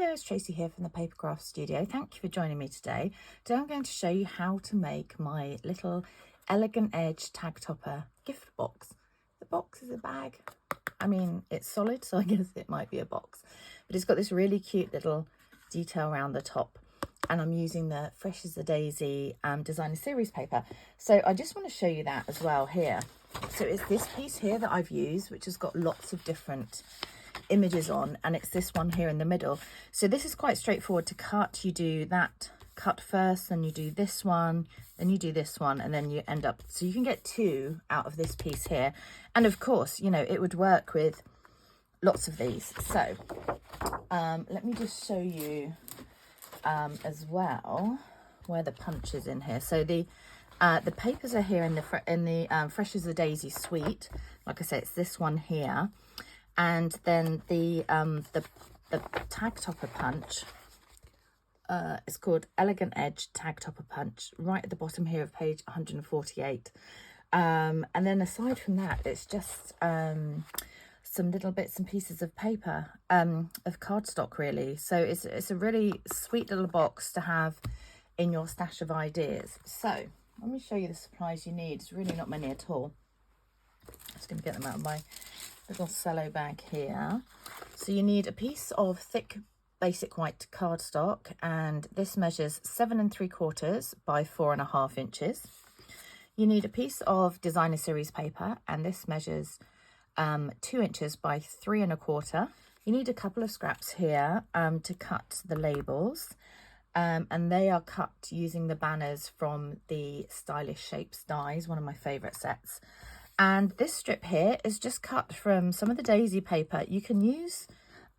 there, it's Tracy here from the Papercraft Studio. Thank you for joining me today. Today I'm going to show you how to make my little Elegant Edge tag topper gift box. The box is a bag. I mean, it's solid, so I guess it might be a box. But it's got this really cute little detail around the top. And I'm using the Fresh as a Daisy Designer Series paper. So I just want to show you that as well here. So it's this piece here that I've used, which has got lots of different images on, and it's this one here in the middle. So this is quite straightforward to cut. You do that cut first, then you do this one, then you do this one, and then you end up, so you can get two out of this piece here. And of course, you know, it would work with lots of these. So let me just show you as well where the punch is in here. So the papers are here in the Fresh as a Daisy suite. Like I said, it's this one here. And then the tag topper punch is called Elegant Edge Tag Topper Punch, right at the bottom here of page 148. And then aside from that, it's just some little bits and pieces of paper, of cardstock really. So it's a really sweet little box to have in your stash of ideas. So let me show you the supplies you need. It's really not many at all. I'm just going to get them out of my little cello bag here. So you need a piece of thick basic white cardstock, and this measures 7 3/4 by 4.5 inches. You need a piece of Designer Series paper, and this measures 2 inches by 3 1/4. You need a couple of scraps here to cut the labels, and they are cut using the banners from the Stylish Shapes dies, one of my favorite sets. And this strip here is just cut from some of the daisy paper. You can use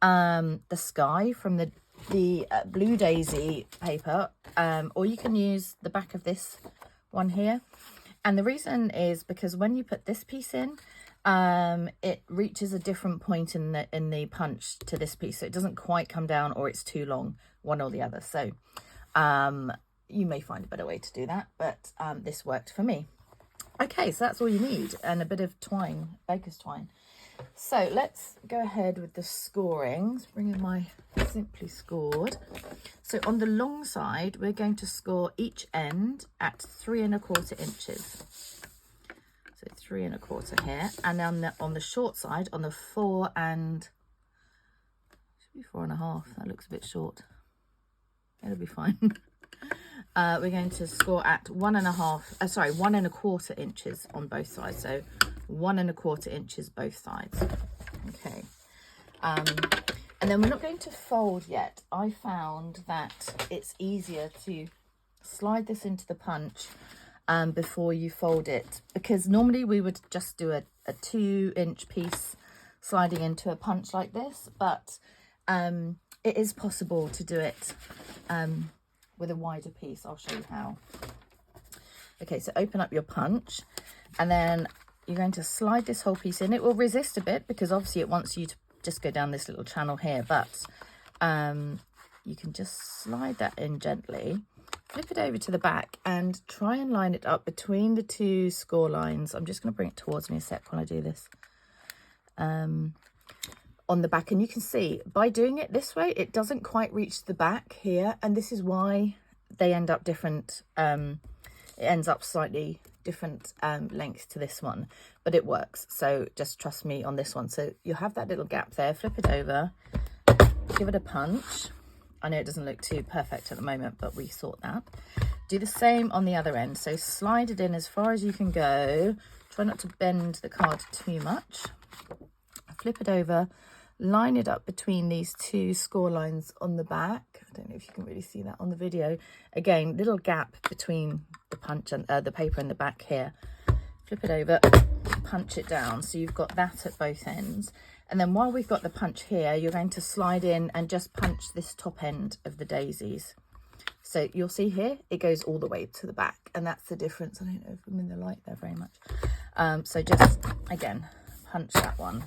the sky from the blue daisy paper, or you can use the back of this one here. And the reason is because when you put this piece in, it reaches a different point in the punch to this piece, so it doesn't quite come down, or it's too long, one or the other. So you may find a better way to do that, but this worked for me. Okay, so that's all you need, and a bit of twine, baker's twine. So let's go ahead with the scoring. Let's bring in my Simply Scored. So on the long side, we're going to score each end at 3 1/4 inches. So 3 1/4 here, and then on the short side, on the 4 and should be 4.5. That looks a bit short. It'll be fine. We're going to score at 1 1/4 inches on both sides. So 1 1/4 inches both sides. Okay. And then we're not going to fold yet. I found that it's easier to slide this into the punch before you fold it, because normally we would just do a 2-inch piece sliding into a punch like this, but it is possible to do it with a wider piece. I'll show you how. Okay, so open up your punch, and then you're going to slide this whole piece in. It will resist a bit because obviously it wants you to just go down this little channel here, but you can just slide that in gently, flip it over to the back, and try and line it up between the two score lines. I'm just going to bring it towards me a sec while I do this. On the back, and you can see by doing it this way, it doesn't quite reach the back here, and this is why they end up different. It ends up slightly different length to this one, but it works. So just trust me on this one. So you have that little gap there, flip it over, give it a punch. I know it doesn't look too perfect at the moment, but we sort that. Do the same on the other end. So slide it in as far as you can go. Try not to bend the card too much. Flip it over, line it up between these two score lines on the back. I don't know if you can really see that on the video. Again, little gap between the punch and the paper and the back here. Flip it over, punch it down. So you've got that at both ends. And then while we've got the punch here, you're going to slide in and just punch this top end of the daisies. So you'll see here, it goes all the way to the back, and that's the difference. I don't know if I'm in the light there very much. So just, again, punch that one.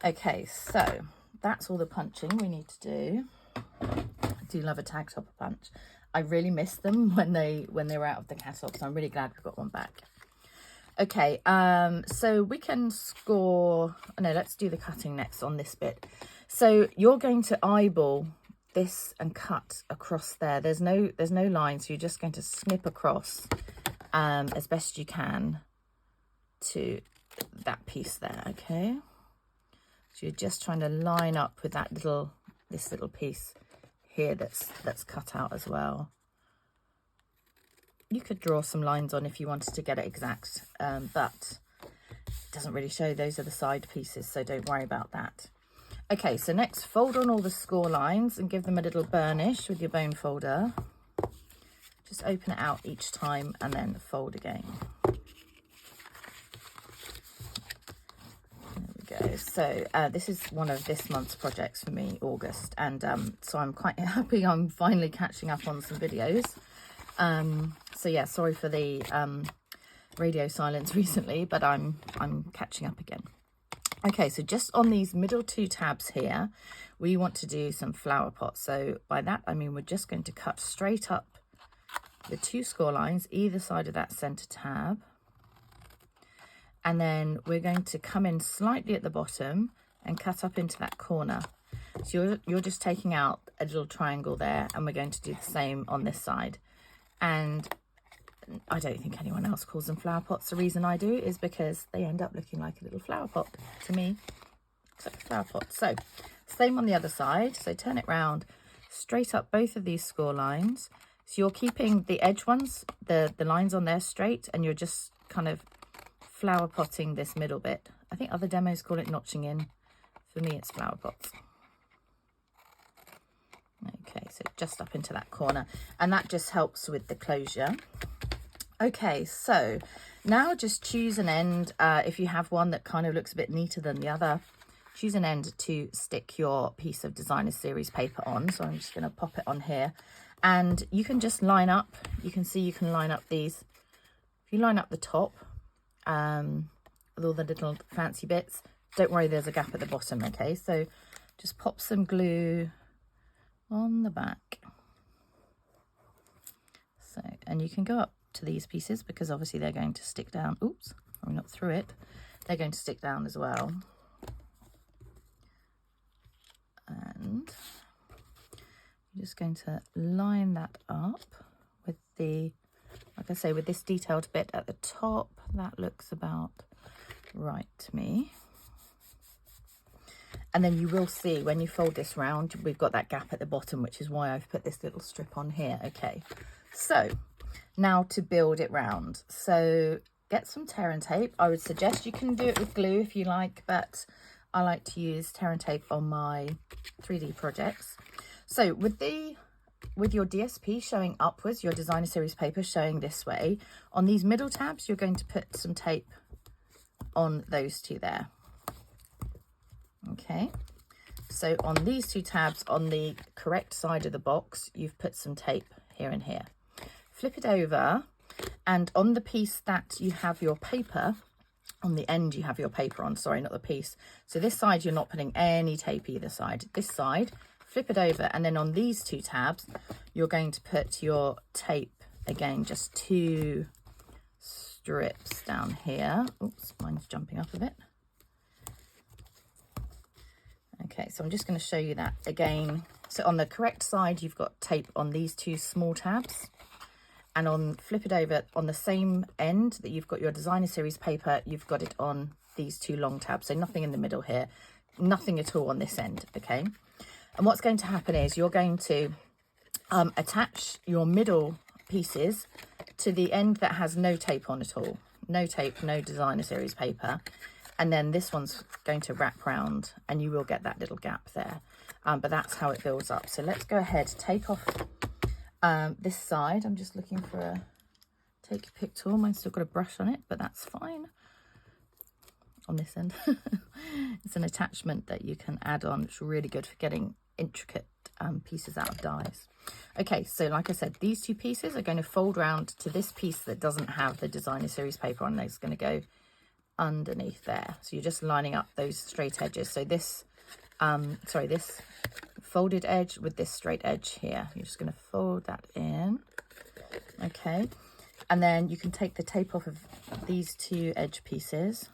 Okay, so that's all the punching we need to do. I do love a tag topper punch. I really miss them when they were out of the catalogue, so I'm really glad we've got one back. Okay, so we can score, no, let's do the cutting next on this bit. So you're going to eyeball this and cut across there. There's no line, so you're just going to snip across as best you can to that piece there. Okay, so you're just trying to line up with that this little piece here that's cut out as well. You could draw some lines on if you wanted to get it exact, but it doesn't really show. Those are the side pieces, so don't worry about that. Okay, so next, fold on all the score lines and give them a little burnish with your bone folder. Just open it out each time and then fold again. There we go. So this is one of this month's projects for me, August, and so I'm quite happy I'm finally catching up on some videos. So yeah, sorry for the radio silence recently, but I'm catching up again. Okay, so just on these middle two tabs here, we want to do some flower pots. So by that, I mean, we're just going to cut straight up the two score lines, either side of that center tab. And then we're going to come in slightly at the bottom and cut up into that corner. So you're just taking out a little triangle there, and we're going to do the same on this side. And I don't think anyone else calls them flower pots. The reason I do is because they end up looking like a little flower pot to me. Looks like a flower pot. So same on the other side. So turn it round, straight up both of these score lines. So you're keeping the edge ones, the lines on there straight, and you're just kind of flower potting this middle bit. I think other demos call it notching in. For me, it's flower pots. Okay, so just up into that corner, and that just helps with the closure. Okay, so now just choose an end. If you have one that kind of looks a bit neater than the other, choose an end to stick your piece of designer series paper on. So I'm just going to pop it on here, and you can just line up. You can see you can line up these. If you line up the top with all the little fancy bits, don't worry, there's a gap at the bottom. Okay, so just pop some glue on the back. So, and you can go up to these pieces because obviously they're going to stick down. Oops, I'm not through it. They're going to stick down as well. And you're just going to line that up with the, like I say, with this detailed bit at the top. That looks about right to me. And then you will see when you fold this round, we've got that gap at the bottom, which is why I've put this little strip on here. Okay, so now to build it round. So get some tear and tape. I would suggest you can do it with glue if you like, but I like to use tear and tape on my 3D projects. So with your DSP showing upwards, your designer series paper showing this way, on these middle tabs, you're going to put some tape on those two there. Okay, so on these two tabs on the correct side of the box, you've put some tape here and here. Flip it over, and on the piece that you have your paper, on the end you have your paper on, sorry, not the piece. So this side, you're not putting any tape either side. This side, flip it over, and then on these two tabs, you're going to put your tape, again, just two strips down here. Oops, mine's jumping up a bit. Okay, so I'm just going to show you that again. So on the correct side, you've got tape on these two small tabs, and on flip it over on the same end that you've got your designer series paper, you've got it on these two long tabs. So nothing in the middle here, nothing at all on this end. Okay, and what's going to happen is you're going to attach your middle pieces to the end that has no tape on at all. No tape, no designer series paper. And then this one's going to wrap round, and you will get that little gap there. But that's how it builds up. So let's go ahead, take off this side. I'm just looking for a take your pick tool. Mine's still got a brush on it, but that's fine. On this end. It's an attachment that you can add on. It's really good for getting intricate pieces out of dies. Okay, so like I said, these two pieces are going to fold round to this piece that doesn't have the designer series paper on. It's going to go underneath there. So you're just lining up those straight edges. So this this folded edge with this straight edge here, you're just going to fold that in. Okay, and then you can take the tape off of these two edge pieces,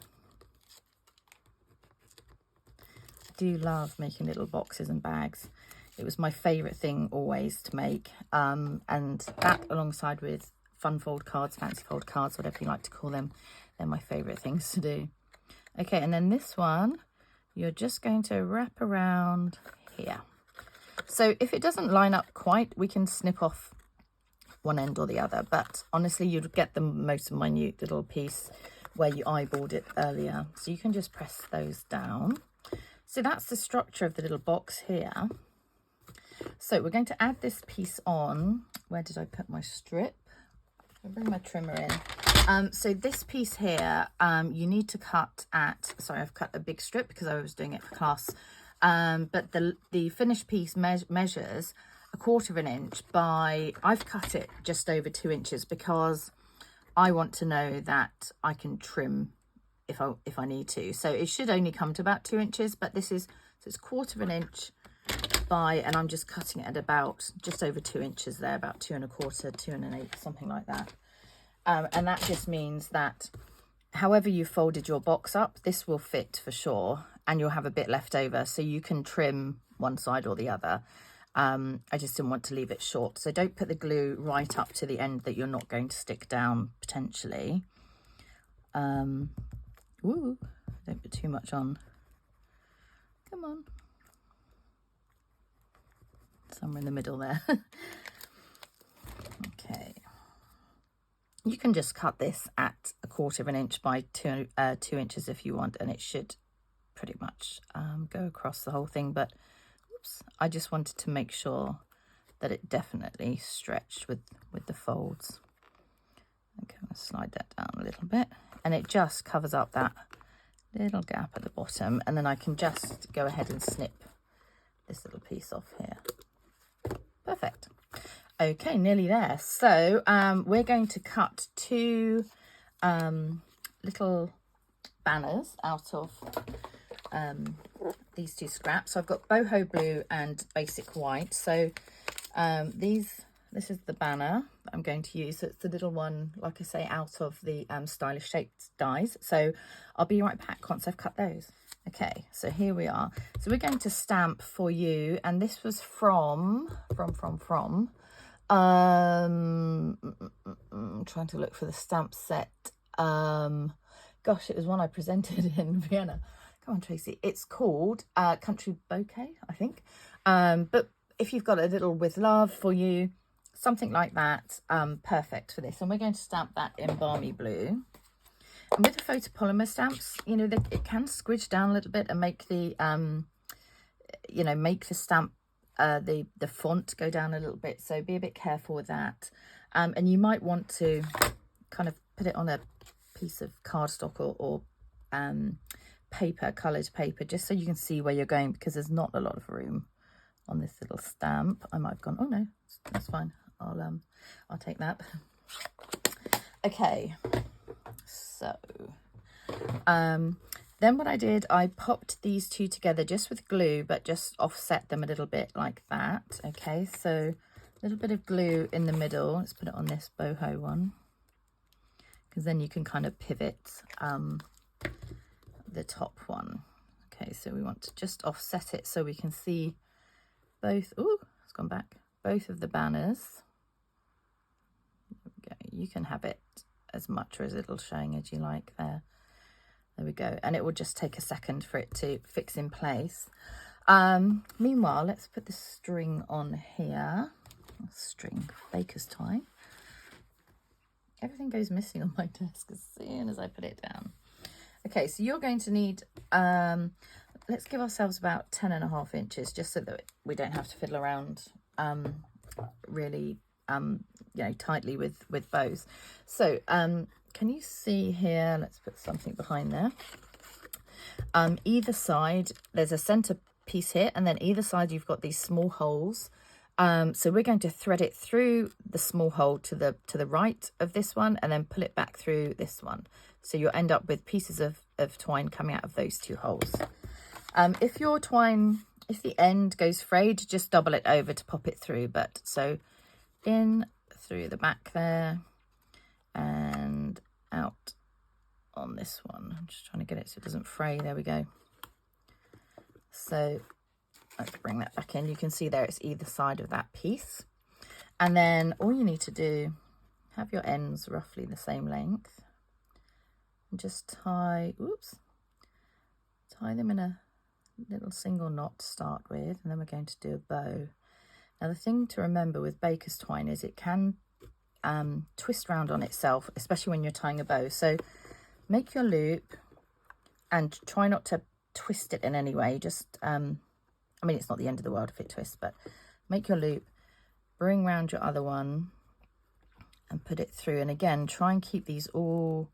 do love making little boxes and bags. It was my favourite thing always to make, and that alongside with fun fold cards, fancy fold cards, whatever you like to call them, they're my favourite things to do. Okay, and then this one, you're just going to wrap around here. So if it doesn't line up quite, we can snip off one end or the other, but honestly you'd get the most minute little piece where you eyeballed it earlier. So you can just press those down. So that's the structure of the little box here. So we're going to add this piece on. Where did I put my strip? I'll bring my trimmer in. So this piece here, you need to cut at, sorry, I've cut a big strip because I was doing it for class. But the finished piece measures 1/4 inch by, I've cut it just over 2 inches because I want to know that I can trim if I need to. So it should only come to about 2 inches, but this is, so it's 1/4 inch by, and I'm just cutting it at about just over 2 inches there, about 2 1/4, 2 1/8, something like that. And that just means that however you folded your box up, this will fit for sure, and you'll have a bit left over, so you can trim one side or the other. I just didn't want to leave it short, so don't put the glue right up to the end that you're not going to stick down potentially. Ooh, don't put too much on. Come on. Somewhere in the middle there. Okay. You can just cut this at 1/4 inch by 2 inches if you want, and it should pretty much go across the whole thing. But oops, I just wanted to make sure that it definitely stretched with the folds. Okay, I'm going to slide that down a little bit, and it just covers up that little gap at the bottom, and then I can just go ahead and snip this little piece off here. Perfect. Okay, nearly there. So we're going to cut 2 little banners out of these 2 scraps. So I've got Boho Blue and Basic White. So this is the banner that I'm going to use. So it's the little one, like I say, out of the stylish shaped dies. So I'll be right back once I've cut those. Okay, so here we are. So we're going to stamp for you, and this was from I'm trying to look for the stamp set. Gosh, it was one I presented in Vienna. Come on, Tracy. It's called Country Bouquet, I think. But if you've got a little with love for you, something like that, perfect for this. And we're going to stamp that in Balmy Blue. And with the photopolymer stamps, you know, it can squidge down a little bit and make the, you know, make the stamp, the font go down a little bit. So be a bit careful with that. And you might want to kind of put it on a piece of cardstock or paper, coloured paper, just so you can see where you're going, because there's not a lot of room on this little stamp. I might have gone, oh no, that's fine. I'll take that. Okay. So, then what I did, I popped these 2 together just with glue, but just offset them a little bit like that. Okay, so a little bit of glue in the middle. Let's put it on this boho one, because then you can kind of pivot the top one. Okay, so we want to just offset it so we can see both. Oh, it's gone back. Both of the banners. There we go. You can have it as much or as little showing as you like there. There we go. And it will just take a second for it to fix in place. Meanwhile, let's put the string on here. String, baker's twine. Everything goes missing on my desk as soon as I put it down. Okay, so you're going to need, let's give ourselves about 10 1/2 inches, just so that we don't have to fiddle around really you know, tightly with bows. So can you see here, let's put something behind there. Either side there's a center piece here, and then either side you've got these small holes. So we're going to thread it through the small hole to the right of this one, and then pull it back through this one. So you'll end up with pieces of twine coming out of those 2 holes. If your twine, if the end goes frayed, just double it over to pop it through. But so in through the back there and out on this one. I'm just trying to get it so it doesn't fray. There we go. So let's bring that back in. You can see there it's either side of that piece. And then all you need to do, have your ends roughly the same length. And just tie them in a little single knot to start with. And then we're going to do a bow. Now the thing to remember with baker's twine is it can twist round on itself, especially when you're tying a bow. So make your loop and try not to twist it in any way. Just I mean, it's not the end of the world if it twists, but make your loop, bring round your other one and put it through. And again, try and keep these all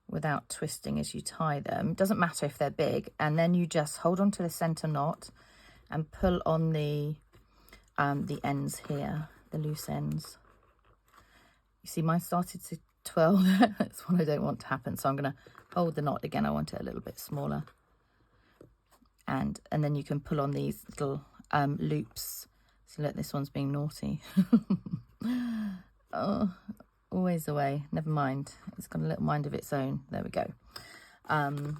without twisting as you tie them. It doesn't matter if they're big. And then you just hold on to the center knot and pull on the ends here, the loose ends. You see mine started to twirl. That's what I don't want to happen. So I'm going to hold the knot again. I want it a little bit smaller. And then you can pull on these little loops. So look, this one's being naughty. Oh, always the way. Never mind. It's got a little mind of its own. There we go. And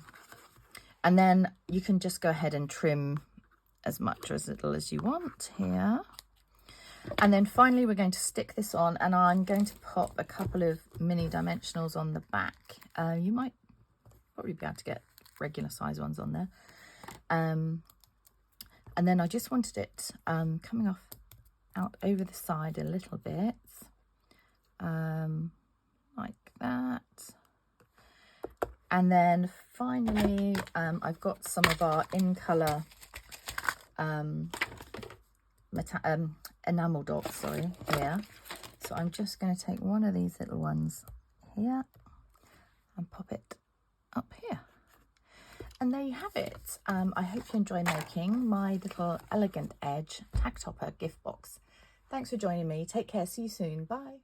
then you can just go ahead and trim as much or as little as you want here. And then finally we're going to stick this on, and I'm going to pop a couple of mini dimensionals on the back. You might probably be able to get regular size ones on there. And then I just wanted it coming off out over the side a little bit, like that. And then finally I've got some of our in colour enamel dots, sorry, here. So I'm just going to take one of these little ones here and pop it up here. And there you have it. I hope you enjoy making my little Elegant Edge tag topper gift box. Thanks for joining me. Take care. See you soon. Bye.